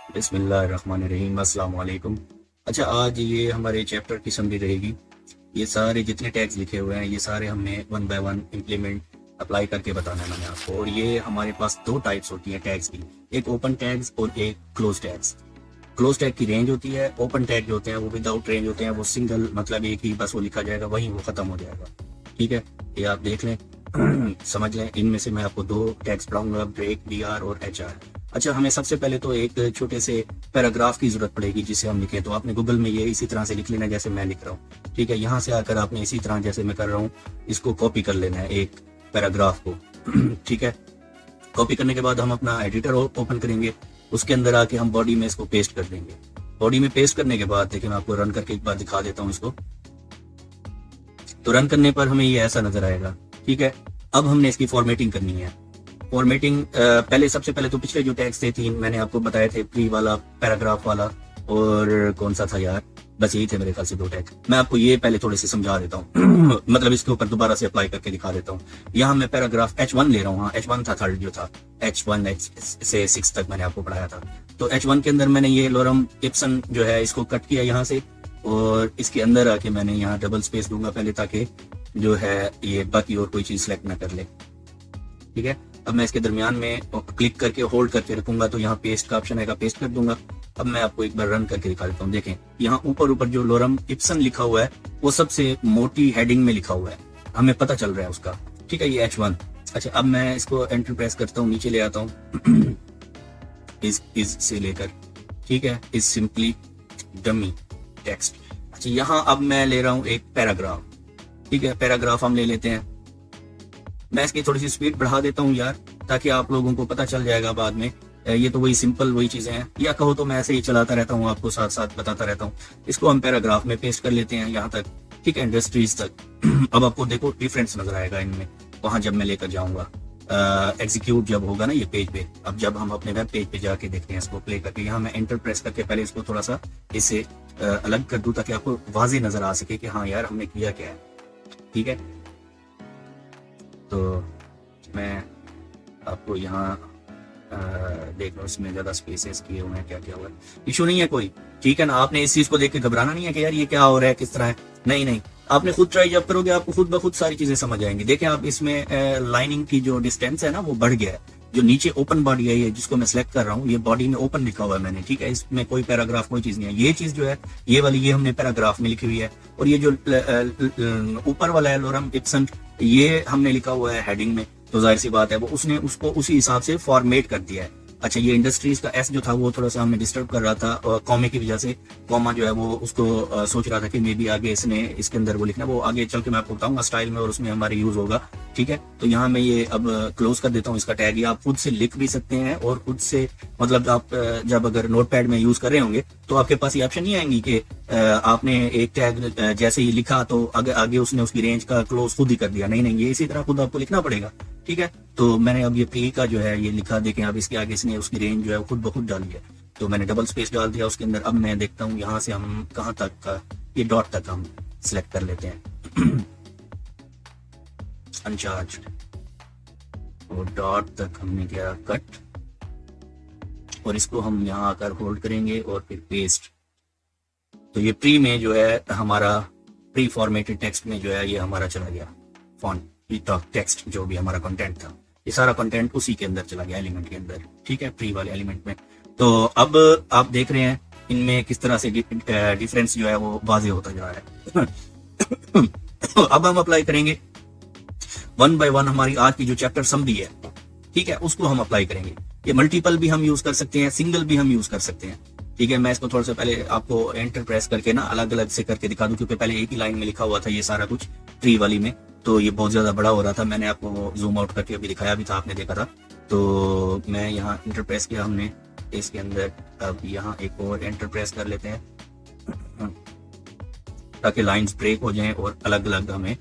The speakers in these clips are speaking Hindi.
बिस्मिल्लाहिर्रहमानिर्रहीम, अस्सलाम वालेकुम। अच्छा, आज ये हमारे चैप्टर की समरी रहेगी। ये सारे जितने टैग्स लिखे हुए हैं ये सारे हमने one by one implement apply करके बताना है मैंने आपको। और ये हमारे पास दो टाइप्स होती हैं टैग्स की, एक ओपन टैग्स और एक क्लोज टैग्स। क्लोज टैग की रेंज होती है, ओपन टैग जो होते हैं वो विदाउट रेंज होते हैं, वो सिंगल मतलब एक ही बस वो लिखा जाएगा, वहीं वो खत्म हो जाएगा। ठीक है, ये आप देख लें समझ लें। इनमें से मैं आपको दो टैग्स पढ़ाऊंगा, ब्रेक, बी आर और एच आर। अच्छा, हमें सबसे पहले तो एक छोटे से पैराग्राफ की जरूरत पड़ेगी जिसे हम लिखें। तो आपने गूगल में ये इसी तरह से लिख लेना जैसे मैं लिख रहा हूँ। ठीक है, यहाँ से आकर आपने इसी तरह जैसे मैं कर रहा हूँ इसको कॉपी कर लेना है, एक पैराग्राफ को। ठीक है, कॉपी करने के बाद हम अपना एडिटर ओपन करेंगे, उसके अंदर आके हम बॉडी में इसको पेस्ट कर देंगे। बॉडी में पेस्ट करने के बाद देखिए मैं आपको रन करके एक बार दिखा देता हूँ इसको। तो रन करने पर हमें ये ऐसा नजर आएगा। ठीक है, अब हमने इसकी फॉर्मेटिंग करनी है। फॉर्मेटिंग पहले सबसे पहले तो पिछले जो टैग्स थे तीन मैंने आपको बताए थे, प्री वाला, पैराग्राफ वाला और कौन सा था यार, बस यही थे मेरे ख्याल से दो टैग। मैं आपको ये पहले थोड़े से समझा देता हूँ मतलब इसके ऊपर दोबारा से अप्लाई करके दिखा देता हूँ। यहाँ मैं पैराग्राफ H1 ले रहा हूँ। हाँ, H1 था, थर्ड जो था, H1 से 6 तक मैंने आपको पढ़ाया था। तो H1 के अंदर मैंने ये लोरम इप्सन जो है इसको कट किया यहाँ से, और इसके अंदर आके मैंने यहाँ डबल स्पेस दूंगा पहले, ताकि जो है ये बाकी और कोई चीज सेलेक्ट ना कर ले। ठीक है, अब मैं इसके दरमियान में क्लिक करके होल्ड करके रखूंगा तो यहाँ पेस्ट का ऑप्शन आएगा, पेस्ट कर दूंगा। अब मैं आपको एक बार रन करके दिखा देता हूँ। देखें यहाँ ऊपर ऊपर जो लोरम इप्सन लिखा हुआ है वो सबसे मोटी हेडिंग में लिखा हुआ है, हमें पता चल रहा है उसका। ठीक है, ये H1। अच्छा, अब मैं इसको एंटर प्रेस करता हूँ, नीचे ले आता हूँ इज से लेकर। ठीक है, इज सिंपली डमी टेक्स्ट। अच्छा, यहाँ अब मैं ले रहा हूँ एक पैराग्राफ। ठीक है, पैराग्राफ हम ले लेते हैं। मैं इसकी थोड़ी सी स्पीड बढ़ा देता हूँ यार, ताकि आप लोगों को पता चल जाएगा बाद में। ये तो वही सिंपल वही चीजें हैं, या कहो तो मैं ऐसे ही चलाता रहता हूँ, आपको साथ साथ बताता रहता हूँ। इसको हम पैराग्राफ में पेस्ट कर लेते हैं यहाँ तक। ठीक है, इंडस्ट्रीज तक। अब आपको देखो डिफरेंस नजर आएगा इनमें, वहां जब मैं लेकर जाऊंगा एग्जीक्यूट जब होगा ना ये पेज पे। अब जब हम अपने वेब पेज पे जाके देखते हैं इसको प्ले करके, यहाँ मैं एंटर प्रेस करके पहले इसको थोड़ा सा इसे अलग कर दूं ताकि आपको वाजे नजर आ सके कि हाँ यार हमने किया क्या है। ठीक है, तो मैं आपको यहाँ देख लो इसमें ज्यादा स्पेसेस किए हुए हैं, क्या क्या हुआ है, इशू नहीं है कोई। ठीक है ना, आपने इस चीज को देख के घबराना नहीं है कि यार ये क्या हो रहा है, किस तरह है। नहीं नहीं, आपने खुद ट्राई जब करोगे आपको खुद ब खुद सारी चीजें समझ आएंगी। देखें आप इसमें लाइनिंग की जो डिस्टेंस है ना वो बढ़ गया है। जो नीचे ओपन बॉडी है ये जिसको मैं सिलेक्ट कर रहा हूँ, ये बॉडी में ओपन लिखा हुआ है मैंने। ठीक है, इसमें कोई पैराग्राफ कोई चीज नहीं है। ये चीज जो है ये वाली ये हमने पैराग्राफ में लिखी हुई है, और ये जो ऊपर वाला है लोरम इप्सन ये हमने लिखा हुआ है हेडिंग में। तो जाहिर सी बात है वो उसने उसको उसी हिसाब से फॉर्मेट कर दिया है। अच्छा, ये इंडस्ट्रीज का एस जो था वो थोड़ा सा हमें डिस्टर्ब कर रहा था कॉमे की वजह से। कॉमा जो है वो उसको सोच रहा था कि मे बी आगे इसने इसके अंदर वो लिखना, वो आगे चल के मैं आपको बताऊंगा स्टाइल में और उसमें हमारे यूज होगा। ठीक है, तो यहाँ मैं ये अब क्लोज कर देता हूँ इसका टैग। ये आप खुद से लिख भी सकते हैं और खुद से मतलब आप जब अगर नोटपैड में यूज कर रहे होंगे तो आपके पास ये ऑप्शन नहीं आएंगी कि आपने एक टैग जैसे ही लिखा तो आगे उसने उसकी रेंज का क्लोज खुद ही कर दिया। नहीं नहीं, ये इसी तरह खुद आपको लिखना पड़ेगा। ठीक है, तो मैंने अब ये प्री का जो है ये लिखा, देखें अब इसके आगे इसने उसकी रेंज जो है खुद ब खुद डाली है। तो मैंने डबल स्पेस डाल दिया उसके अंदर। अब मैं देखता हूँ यहाँ से हम कहाँ तक का, ये डॉट तक हम सिलेक्ट कर लेते हैं अनचार्ज, और डॉट तक हमने किया कट, और इसको हम यहाँ आकर होल्ड करेंगे और फिर पेस्ट। तो ये प्री में जो है हमारा प्री फॉर्मेटेड टेक्स्ट में जो है ये हमारा चला गया फॉन्ट टेक्स्ट, जो भी हमारा कंटेंट था ये सारा कंटेंट उसी के अंदर चला गया, एलिमेंट के अंदर। ठीक है, प्री वाले एलिमेंट में। तो अब आप देख रहे हैं इनमें किस तरह से डिफरेंस जो है वो वाजे होता जा रहा है। अब हम अप्लाई करेंगे वन बाय वन हमारी आज की जो चैप्टर समरी है। ठीक है, उसको हम अप्लाई करेंगे। ये मल्टीपल भी हम यूज कर सकते हैं, सिंगल भी हम यूज कर सकते हैं। ठीक है, मैं इसको थोड़ा सा पहले आपको एंटर प्रेस करके ना अलग अलग से करके दिखा दूं, क्योंकि पहले एक ही लाइन में लिखा हुआ था ये सारा कुछ ट्री वाली में, तो ये बहुत ज्यादा बड़ा हो रहा था। मैंने आपको जूम आउट करके अभी दिखाया भी था, आपने देखा था। तो मैं यहाँ एंटर प्रेस किया हमने इसके अंदर। अब यहाँ एक और एंटर प्रेस कर लेते हैं ताकि लाइंस ब्रेक हो जाएं और अलग अलग हमें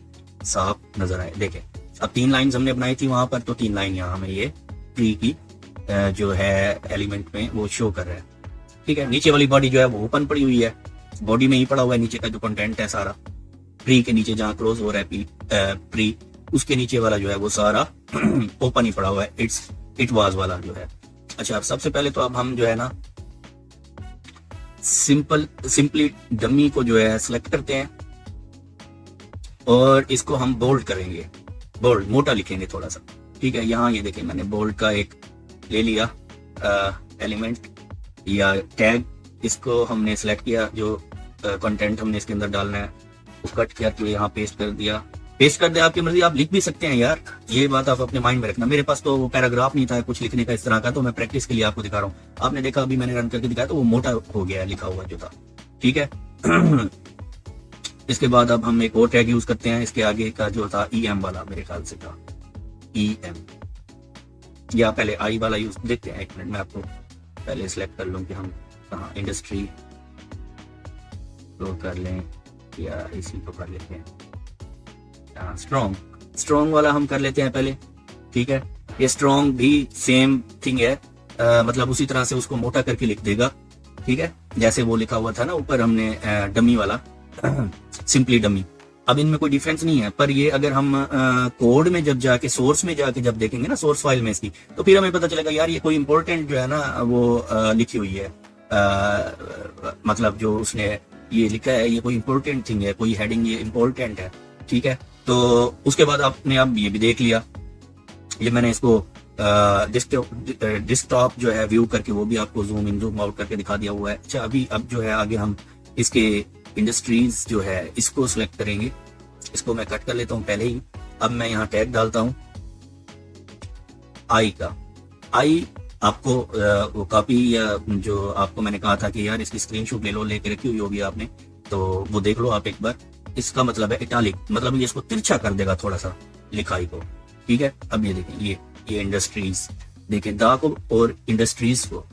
साफ नजर आए। देखें अब 3 लाइंस हमने बनाई थी वहां पर, तो 3 लाइन यहाँ हमें ये ट्री की जो है एलिमेंट में वो शो कर रहा है। ठीक है, नीचे वाली बॉडी जो है वो ओपन पड़ी हुई है, बॉडी में ही पड़ा हुआ है नीचे का जो कंटेंट है सारा। प्री के नीचे जहाँ क्लोज हो रहा है प्री, उसके नीचे वाला जो है वो सारा ओपन ही पड़ा हुआ है, इट वाज वाला जो है। अच्छा, अब सबसे पहले तो अब हम जो है ना सिंपली डमी को जो है सिलेक्ट करते हैं और इसको हम बोल्ड करेंगे, बोल्ड मोटा लिखेंगे थोड़ा सा, ठीक है। यहाँ ये देखिए मैंने बोल्ड का एक ले लिया एलिमेंट या टैग, इसको हमने सिलेक्ट किया, जो कंटेंट हमने इसके अंदर डालना है वो कट किया, तो यहाँ पेस्ट कर दिया। पेस्ट कर दिया, आपकी मर्जी, आप लिख भी सकते हैं यार, ये बात आप अपने माइंड में रखना। मेरे पास तो वो पैराग्राफ नहीं था कुछ लिखने का इस तरह का, तो मैं प्रैक्टिस के लिए आपको दिखा रहा हूँ। आपने देखा अभी मैंने रन करके दिखाया तो वो मोटा हो गया लिखा हुआ जो था, ठीक है। इसके बाद अब हम एक और टैग यूज करते हैं, इसके आगे का जो था EM वाला मेरे ख्याल से था EM, या पहले आई वाला यूज देखते हैं। एक मिनट में आपको पहले सिलेक्ट कर लूं कि हम कहाँ इंडस्ट्री तो कर लें या इसी को कर लेते हैं, स्ट्रॉन्ग वाला हम कर लेते हैं पहले, ठीक है। ये स्ट्रॉन्ग भी सेम थिंग है, मतलब उसी तरह से उसको मोटा करके लिख देगा, ठीक है, जैसे वो लिखा हुआ था ना ऊपर हमने डमी वाला सिंपली डमी। अब इनमें कोई डिफरेंस नहीं है, पर ये अगर हम कोड में जब जाके सोर्स में जाके जब देखेंगे ना, सोर्स फाइल में इसकी, तो फिर हमें पता चलेगा यार ये कोई इंपॉर्टेंट जो है ना वो लिखी हुई है, मतलब जो उसने ये लिखा है ये कोई इंपॉर्टेंट थिंग है, कोई हेडिंग ये इंपॉर्टेंट है, ठीक है। तो उसके बाद आपने अब ये भी देख लिया, ये मैंने इसको डेस्कटॉप जो है व्यू करके वो भी आपको जूम इन जूम आउट करके दिखा दिया हुआ है। अच्छा अभी अब जो है आगे हम इसके इंडस्ट्रीज जो है इसको सिलेक्ट करेंगे, इसको मैं कट कर लेता हूं पहले ही। अब मैं यहाँ टैग डालता हूं आई का, आई आपको वो कॉपी या जो आपको मैंने कहा था कि यार इसकी स्क्रीनशॉट ले लो, लेके रखी हुई होगी आपने, तो वो देख लो आप एक बार। इसका मतलब है इटालिक, मतलब ये इसको तिरछा कर देगा थोड़ा सा लिखाई को, ठीक है। अब ये देखें ये इंडस्ट्रीज, देखें दा को और इंडस्ट्रीज को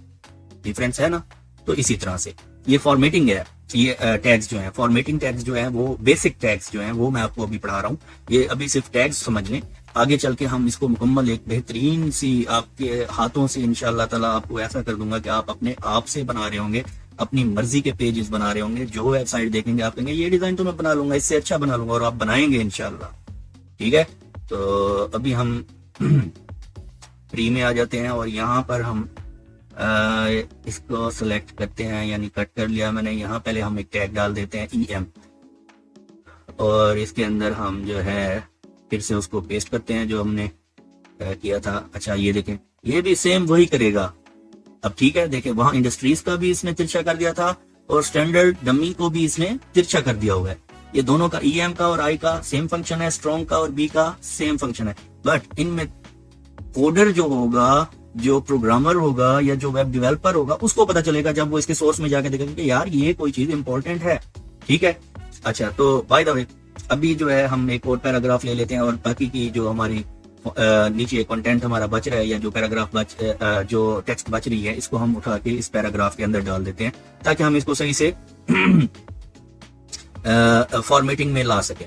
डिफरेंस है ना, तो इसी तरह से ये फॉर्मेटिंग है। ये टैग्स जो हैं, फॉर्मेटिंग टैग्स जो हैं वो बेसिक टैग्स जो हैं वो मैं आपको अभी पढ़ा रहा हूँ, ये अभी सिर्फ टैग्स समझ लें, आगे चल के हम इसको मुकम्मल एक बेहतरीन सी आपके हाथों से इंशाअल्लाह ताला आपको ऐसा कर दूंगा कि आप अपने आप से बना रहे होंगे, अपनी मर्जी के पेजेस बना रहे होंगे, जो वेबसाइट देखेंगे आप कहेंगे ये डिजाइन तो मैं बना लूंगा, इससे अच्छा बना लूंगा, और आप बनाएंगे इंशाअल्लाह, ठीक है। तो अभी हम फ्री में आ जाते हैं और यहाँ पर हम इसको सेलेक्ट करते हैं, यानी कट कर लिया मैंने। यहाँ पहले हम एक टैग डाल देते हैं EM, और इसके अंदर हम जो है फिर से उसको पेस्ट करते हैं जो हमने किया था। अच्छा ये देखें ये भी सेम वही करेगा अब, ठीक है। देखें वहां इंडस्ट्रीज का भी इसने तिरछा कर दिया था और स्टैंडर्ड डमी को भी इसने तिरछा कर दिया हुआ है। ये दोनों का EM का और I का सेम फंक्शन है, स्ट्रॉन्ग का और B का सेम फंक्शन है, बट इनमें कोडर जो होगा, जो प्रोग्रामर होगा या जो वेब डेवलपर होगा, उसको पता चलेगा जब वो इसके सोर्स में जाके देखेगा कि यार ये कोई चीज इंपॉर्टेंट है, ठीक है। अच्छा तो बाय द वे अभी जो है हम एक और पैराग्राफ ले लेते हैं, और बाकी की जो हमारी नीचे कंटेंट हमारा बच रहा है या जो पैराग्राफ जो टेक्स्ट बच रही है, इसको हम उठा के इस पैराग्राफ के अंदर डाल देते हैं ताकि हम इसको सही से फॉर्मेटिंग में ला सके,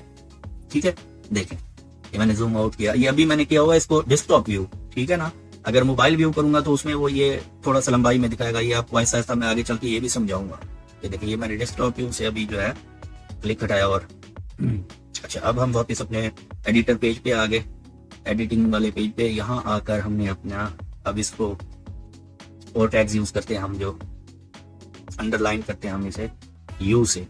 ठीक है। देखें ये मैंने जूम आउट किया, ये अभी मैंने किया हुआ है इसको डेस्कटॉप व्यू, ठीक है ना। अगर मोबाइल व्यू करूंगा तो उसमें वो ये थोड़ा सा लंबाई में दिखाएगा, ये आपको ऐसा ऐसा मैं आगे चल के ये भी समझाऊंगा। ये देखिए ये मैंने डेस्कटॉप व्यू से अभी जो है क्लिक हटाया और अच्छा अब हम वापस अपने एडिटर पेज पे आ गए, एडिटिंग वाले पेज पे। यहाँ आकर हमने अपना अब इसको और टैग्स यूज करते हैं हम, जो अंडरलाइन करते हैं हम इसे यू से।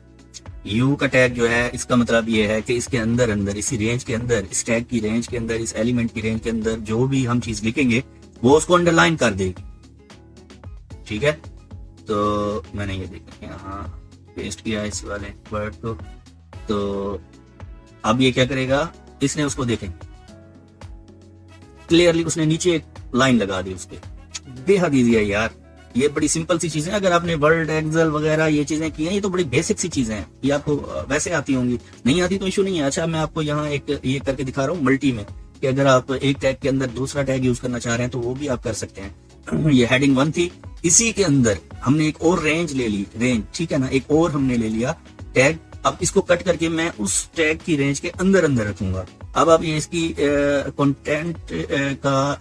यू का टैग जो है इसका मतलब ये है कि इसके अंदर अंदर इसी रेंज के अंदर, इस टैग की रेंज के अंदर, इस एलिमेंट की रेंज के अंदर जो भी हम चीज लिखेंगे वो उसको अंडरलाइन कर देगी, ठीक है। तो मैंने ये देखा यहाँ पेस्ट किया इस वाले वर्ड को, तो अब ये क्या करेगा, इसने उसको देखें क्लियरली उसने नीचे एक लाइन लगा दी उसके, बेहद ईजी है यार, ये बड़ी सिंपल सी चीजें। अगर आपने वर्ड एक्सेल वगैरह ये चीजें की हैं, ये तो बड़ी बेसिक सी चीजें हैं, ये आपको वैसे आती होंगी, नहीं आती तो इशू नहीं है। अच्छा मैं आपको यहाँ एक ये करके दिखा रहा हूँ मल्टी में, कि अगर आप एक टैग के अंदर दूसरा टैग यूज करना चाह रहे हैं तो वो भी आप कर सकते हैं। ये हेडिंग 1 थी, इसी के अंदर हमने एक और रेंज ले ली, रेंज, ठीक है ना, एक और हमने ले लिया टैग। अब इसको कट करके मैं उस टैग की रेंज के अंदर अंदर रखूंगा। अब आप ये इसकी कंटेंट का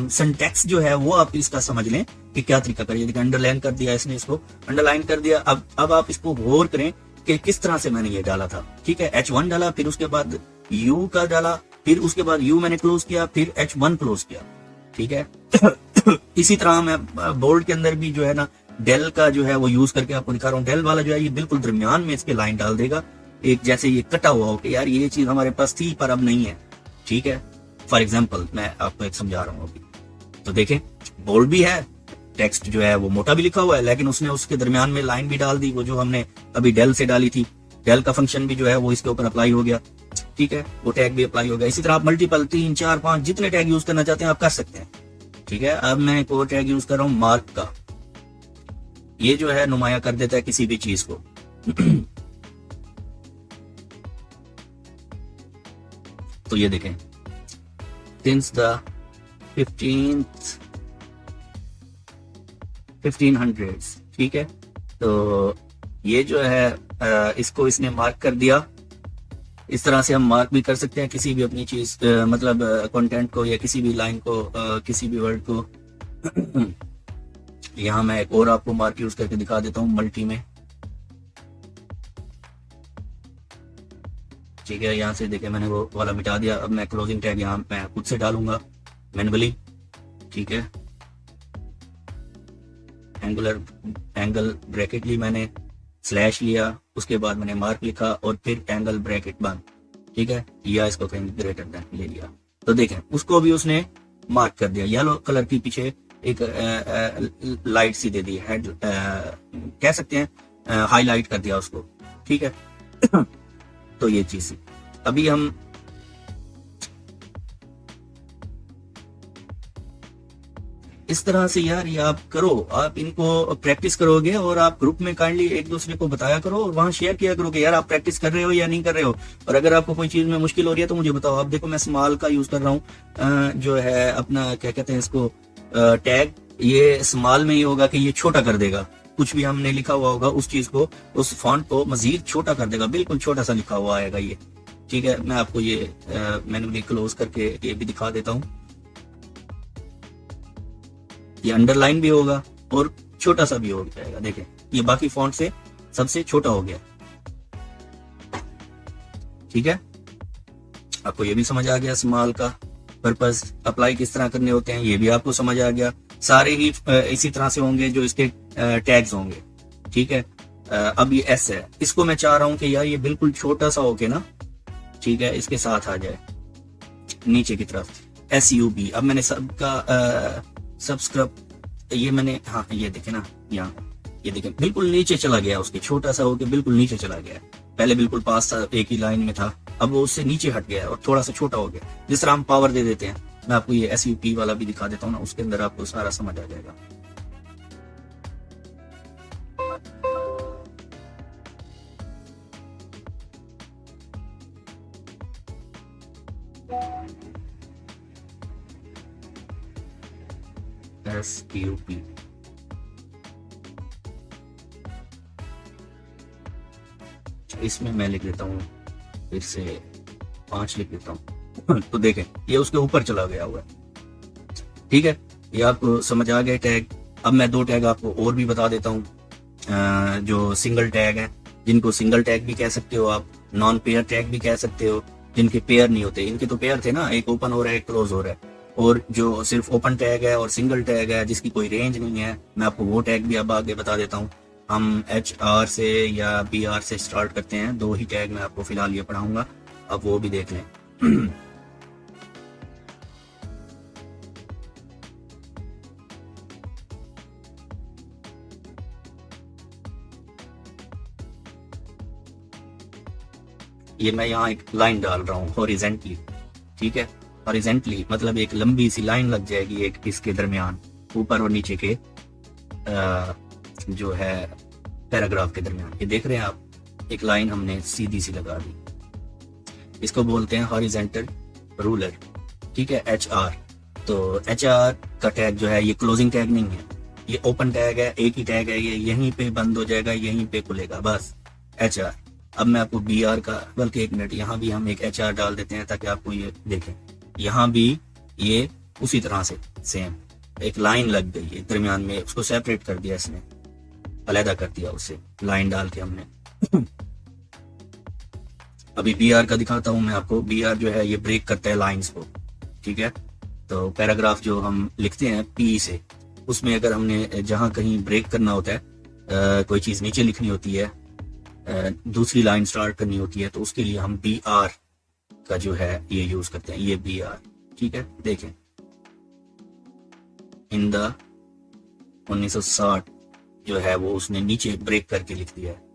सिंटैक्स जो है वो आप इसका समझ लें कि क्या तरीका करिए। देखिए अंडरलाइन कर दिया इसने, इसको अंडरलाइन कर दिया। अब आप इसको गौर करें कि किस तरह से मैंने ये डाला था, ठीक है। H1 डाला, फिर उसके बाद U का डाला, फिर उसके बाद U मैंने क्लोज किया, फिर H1 क्लोज किया, ठीक है। इसी तरह मैं बोल्ड के अंदर भी जो है ना डेल का जो है वो यूज करके आपको दिखा रहा हूँ। डेल वाला जो है ये बिल्कुल दरमियान में इसके लाइन डाल देगा, एक जैसे ये कटा हुआ हो कि यार ये चीज हमारे पास थी पर अब नहीं है। ठीक है, फॉर एग्जाम्पल मैं आपको एक समझा रहा हूँ अभी। तो देखें, बोल्ड भी है, टेक्स्ट जो है वो मोटा भी लिखा हुआ है, लेकिन उसने उसके दरमियान में लाइन भी डाल दी, वो जो हमने अभी डेल से डाली थी। डेल का फंक्शन भी जो है वो इसके ऊपर अप्लाई हो गया। ठीक है, वो टैग भी अप्लाई हो गया। इसी तरह आप मल्टीपल 3, 4, 5 जितने टैग यूज करना चाहते हैं आप कर सकते हैं। ठीक है, अब मैं एक और टैग यूज कर रहा हूँ मार्क का। ये जो है नुमाया कर देता है किसी भी चीज को। तो ये देखें, सिंस द 1500s। ठीक है, तो ये जो है इसको इसने मार्क कर दिया। इस तरह से हम मार्क भी कर सकते हैं किसी भी अपनी चीज, मतलब कंटेंट को या किसी भी लाइन को, किसी भी वर्ड को। यहाँ मैं एक और आपको मार्क यूज करके दिखा देता हूँ मल्टी में। ठीक है, यहाँ से देखें मैंने वो वाला मिटा दिया। अब मैं क्लोजिंग टैग यहाँ मैं खुद से डालूंगा मैनुअली। ठीक है, एंगल ब्रैकेट ली मैंने, स्लैश लिया, उसके बाद मैंने मार्क लिखा और फिर एंगल ब्रैकेट बंद। ठीक है, या इसको कहीं ग्रेटर देन ले लिया। तो देखें उसको भी उसने मार्क कर दिया। येलो कलर की पीछे एक लाइट सी दे दी, हेड कह सकते हैं, हाईलाइट कर दिया उसको। ठीक है। तो ये चीज अभी हम इस तरह से यार ये आप करो, आप इनको प्रैक्टिस करोगे और आप ग्रुप में काइंडली एक दूसरे को बताया करो और वहां शेयर किया करो कि यार आप प्रैक्टिस कर रहे हो या नहीं कर रहे हो। और अगर आपको कोई चीज में मुश्किल हो रही है तो मुझे बताओ। आप देखो मैं स्मॉल का यूज कर रहा हूँ, जो है अपना क्या कहते हैं इसको, टैग। ये स्मॉल में ही होगा कि ये छोटा कर देगा, कुछ भी हमने लिखा हुआ होगा उस चीज को, उस फॉन्ट को मजीद छोटा कर देगा, बिल्कुल छोटा सा लिखा हुआ आएगा ये। ठीक है, मैं आपको ये मैनुअली क्लोज करके ये भी दिखा देता हूँ। ये अंडरलाइन भी होगा और छोटा सा भी हो जाएगा। देखें ये बाकी फॉन्ट से सबसे छोटा हो गया। ठीक है, आपको ये भी समझ आ गया स्मॉल का पर्पस अप्लाई किस तरह करने होते हैं, ये भी आपको समझ आ गया। सारे ही इसी तरह से होंगे जो इसके टैग्स होंगे। ठीक है, अब ये एस है, इसको मैं चाह रहा हूं कि यार ये बिल्कुल छोटा सा होके ना, ठीक है, इसके साथ आ जाए नीचे की तरफ, SUB। अब मैंने सबका सब्सक्राइब, ये मैंने, हाँ ये देखे ना, यहाँ ये देखें बिल्कुल नीचे चला गया, उसके छोटा सा होके बिल्कुल नीचे चला गया। पहले बिल्कुल पास था, एक ही लाइन में था, अब वो उससे नीचे हट गया और थोड़ा सा छोटा हो गया। जिस तरह हम पावर दे देते हैं, मैं आपको ये SUP वाला भी दिखा देता हूँ ना, उसके अंदर आपको सारा समझ आ जाएगा। SUP इसमें मैं लिख देता हूँ, फिर से 5 लिख देता हूँ। तो देखें ये उसके ऊपर चला गया हुआ है। ठीक है, ये आपको समझ आ गया टैग। अब मैं 2 टैग आपको और भी बता देता हूँ, जो सिंगल टैग है, जिनको सिंगल टैग भी कह सकते हो आप, नॉन पेयर टैग भी कह सकते हो, जिनके पेयर नहीं होते। इनके तो पेयर थे ना, एक ओपन हो रहा है एक क्लोज हो रहा है। और जो सिर्फ ओपन टैग है और सिंगल टैग है जिसकी कोई रेंज नहीं है, मैं आपको वो टैग भी अब आगे बता देता हूँ। हम HR से या BR से स्टार्ट करते हैं। 2 ही टैग मैं आपको फिलहाल ये पढ़ाऊंगा, अब वो भी देख लें। ये मैं यहाँ एक लाइन डाल रहा हूँ हॉरिजेंटली। ठीक है, हॉरिजेंटली मतलब एक लंबी सी लाइन लग जाएगी एक इसके दरमियान, ऊपर और नीचे के जो है पैराग्राफ के दरमियान। ये देख रहे हैं आप, एक लाइन हमने सीधी सी लगा दी। इसको बोलते हैं हॉरिजेंटल रूलर। ठीक है, HR। तो HR का टैग जो है ये क्लोजिंग टैग नहीं है, ये ओपन टैग है, एक ही टैग है, ये यहीं पे बंद हो जाएगा, यहीं पे खुलेगा, बस HR। अब मैं आपको BR का, बल्कि 1 मिनट, यहाँ भी हम एक HR डाल देते हैं ताकि आपको ये देखें। यहाँ भी ये उसी तरह से सेम एक लाइन लग गई है दरमियान में, उसको सेपरेट कर दिया इसने, अलग कर दिया उससे लाइन डाल के हमने। अभी BR का दिखाता हूं मैं आपको। BR जो है ये ब्रेक करता है लाइंस को। ठीक है, तो पैराग्राफ जो हम लिखते हैं P से, उसमें अगर हमने जहां कहीं ब्रेक करना होता है, कोई चीज नीचे लिखनी होती है, दूसरी लाइन स्टार्ट करनी होती है, तो उसके लिए हम BR का जो है ये यूज करते हैं, ये BR। ठीक है, देखें इन द 1960 जो है वो उसने नीचे ब्रेक करके लिख दिया है।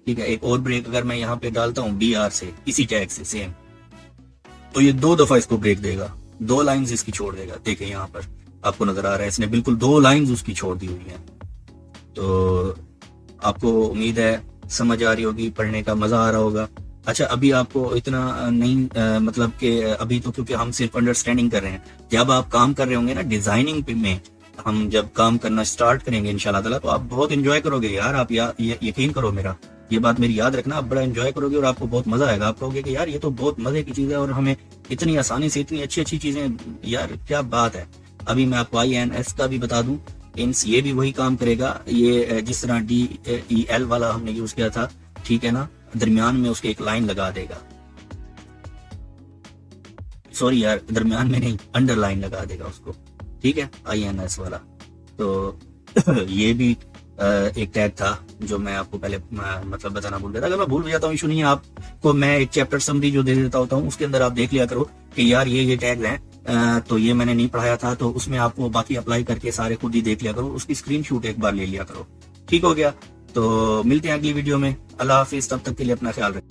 ठीक है, एक और ब्रेक अगर मैं यहाँ पे डालता हूँ BR से, इसी टैग से सेम, तो ये 2 दफा इसको ब्रेक देगा, 2 लाइंस इसकी छोड़ देगा। देखें यहाँ पर आपको नजर आ रहा है, इसने बिल्कुल 2 लाइंस उसकी छोड़ दी हुई हैं। तो आपको उम्मीद है समझ आ रही होगी, पढ़ने का मजा आ रहा होगा। अच्छा, अभी आपको इतना नहीं मतलब कि अभी तो क्योंकि हम सिर्फ अंडरस्टैंडिंग कर रहे हैं, जब आप काम कर रहे होंगे ना डिजाइनिंग में, हम जब काम करना स्टार्ट करेंगे इंशाल्लाह ताला, तो आप बहुत एंजॉय करोगे यार। आप यकीन करो, मेरा ये बात मेरी याद रखना, आप बड़ा एंजॉय करोगे और आपको बहुत मजा आएगा। आप कहोगे कि यार ये तो बहुत मजे की चीज है और हमें इतनी आसानी से इतनी अच्छी अच्छी चीजें, यार क्या बात है। अभी मैं आपको INS का भी बता दूं, इंस ये भी वही काम करेगा। ये जिस तरह DEL वाला हमने यूज किया था, ठीक है ना, दरमियान में उसके एक लाइन लगा देगा, सॉरी यार दरमियान में नहीं, अंडरलाइन लगा देगा उसको। ठीक है, INS वाला। तो ये भी एक टैग था जो मैं आपको पहले मतलब बताना भूल गया था। अगर मैं भूल भी जाता हूँ, इशू नहीं है, आपको मैं एक चैप्टर समरी जो दे देता होता हूँ, उसके अंदर आप देख लिया करो कि यार ये टैग हैं, तो ये मैंने नहीं पढ़ाया था, तो उसमें आपको बाकी अप्लाई करके सारे खुद ही देख लिया करो, उसकी स्क्रीनशॉट एक बार ले लिया करो। ठीक हो गया, तो मिलते हैं अगली वीडियो में। अल्लाह हाफिज, तब तक के लिए अपना ख्याल रखें।